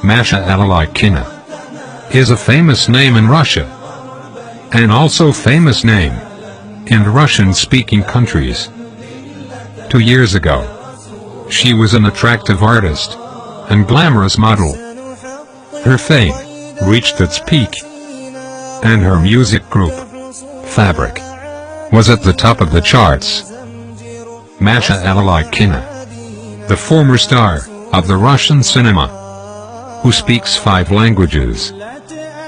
Masha Alalikina, is a famous name in Russia, and also famous name in Russian-speaking countries. 2 years ago, she was an attractive artist and glamorous model. Her fame reached its peak, and her music group, Fabric, was at the top of the charts. Masha Alalikina, the former star of the Russian cinema, who speaks 5 languages,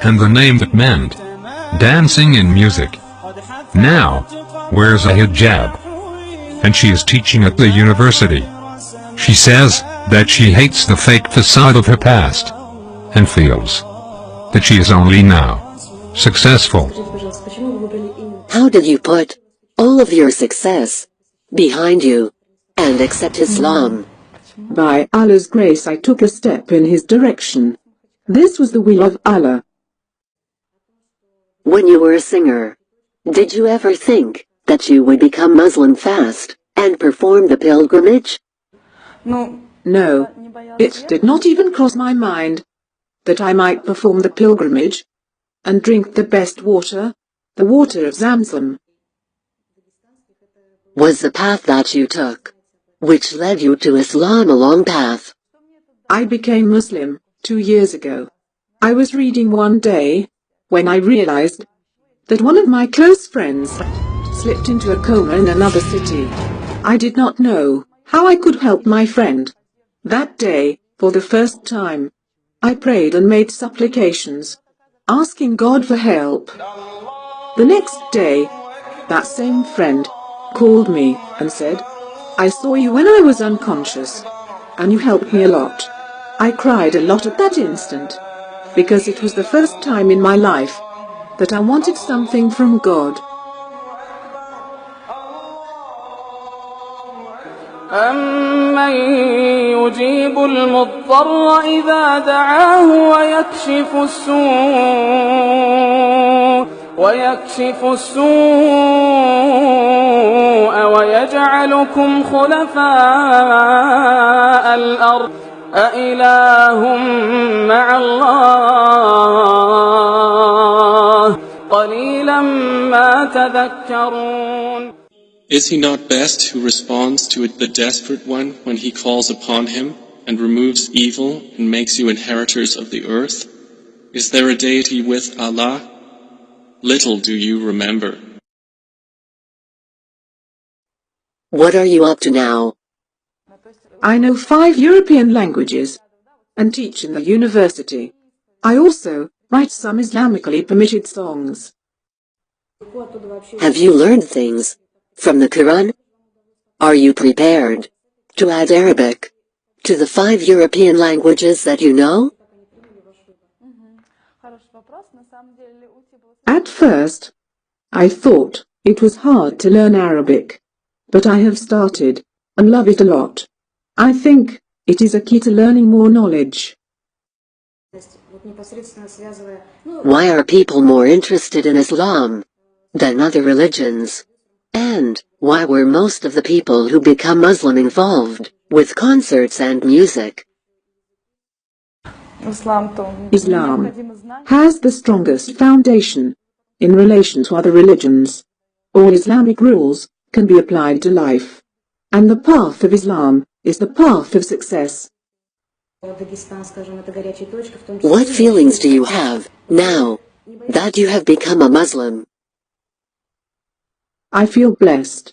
and the name that meant dancing in music, now wears a hijab, and she is teaching at the university. She says that she hates the fake facade of her past, and feels that she is only now successful. How did you put all of your success behind you and accept Islam? By Allah's grace, I took a step in his direction. This was the will of Allah. When you were a singer, did you ever think that you would become Muslim fast and perform the pilgrimage? No, it did not even cross my mind that I might perform the pilgrimage and drink the best water, the water of Zamzam. Was the path that you took, which led you to Islam, a long path? I became Muslim 2 years ago. I was reading one day when I realized that one of my close friends slipped into a coma in another city. I did not know how I could help my friend. That day, for the first time, I prayed and made supplications, asking God for help. The next day, that same friend called me and said, "I saw you when I was unconscious, and you helped me a lot." I cried a lot at that instant, because it was the first time in my life that I wanted something from God. أَمَّن يُجِيبُ الْمُضْطَرَّ إِذَا دَعَاهُ وَيَكْشِفُ السُّوءَ وَيَجْعَلُكُمْ خُلَفَاءَ الْأَرْضِ أَإِلَٰهٌ مَّعَ اللَّهِ قَلِيلًا مَّا تَذَكَّرُونَ. Is he not best who responds to the desperate one when he calls upon him, and removes evil and makes you inheritors of the earth? Is there a deity with Allah? Little do you remember. What are you up to now? I know 5 European languages and teach in the university. I also write some Islamically permitted songs. Have you learned things from the Quran? Are you prepared to add Arabic to the 5 European languages that you know? At first, I thought it was hard to learn Arabic, but I have started and love it a lot. I think it is a key to learning more knowledge. Why are people more interested in Islam than other religions? And why were most of the people who become Muslim involved with concerts and music? Islam has the strongest foundation in relation to other religions. All Islamic rules can be applied to life, and the path of Islam is the path of success. What feelings do you have now that you have become a Muslim? I feel blessed.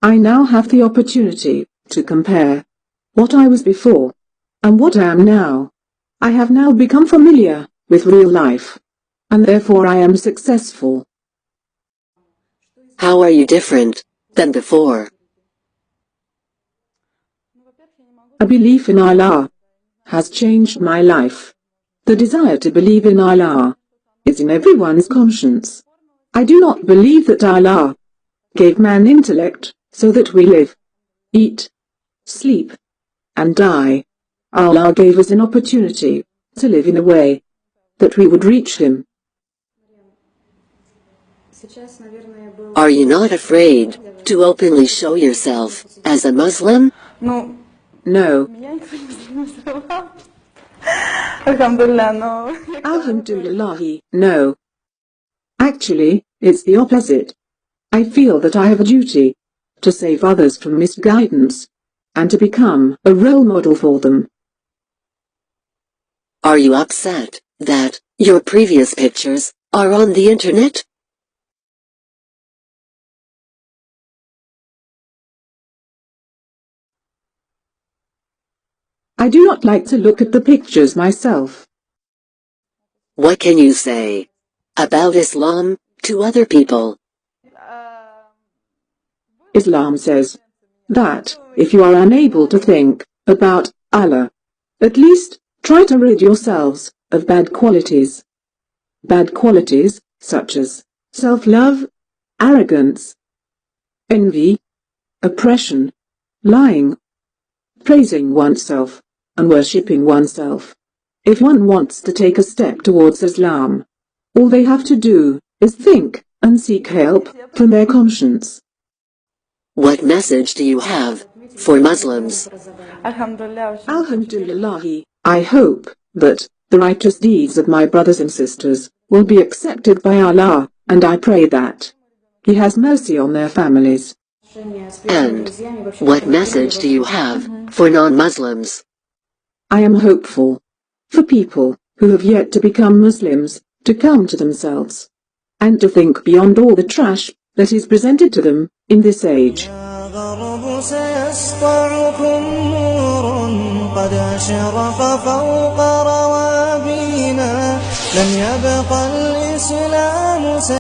I now have the opportunity to compare what I was before and what I am now. I have now become familiar with real life, and therefore I am successful. How are you different than before? A belief in Allah has changed my life. The desire to believe in Allah is in everyone's conscience. I do not believe that Allah gave man intellect so that we live, eat, sleep, and die. Allah gave us an opportunity to live in a way that we would reach Him. Are you not afraid to openly show yourself as a Muslim? No. Alhamdulillah, no. Alhamdulillah, no. Actually, it's the opposite. I feel that I have a duty to save others from misguidance and to become a role model for them. Are you upset that your previous pictures are on the internet? I do not like to look at the pictures myself. What can you say about Islam to other people? Islam says that if you are unable to think about Allah, at least try to rid yourselves of bad qualities. Bad qualities such as self-love, arrogance, envy, oppression, lying, praising oneself, and worshipping oneself. If one wants to take a step towards Islam, all they have to do is think and seek help from their conscience. What message do you have for Muslims? Alhamdulillah, I hope that the righteous deeds of my brothers and sisters will be accepted by Allah, and I pray that He has mercy on their families. And what message do you have for non-Muslims? I am hopeful for people who have yet to become Muslims to come to themselves and to think beyond all the trash that is presented to them in this age. سيسطعكم نور قد أشرق فوق روابينا لم يبق الإسلام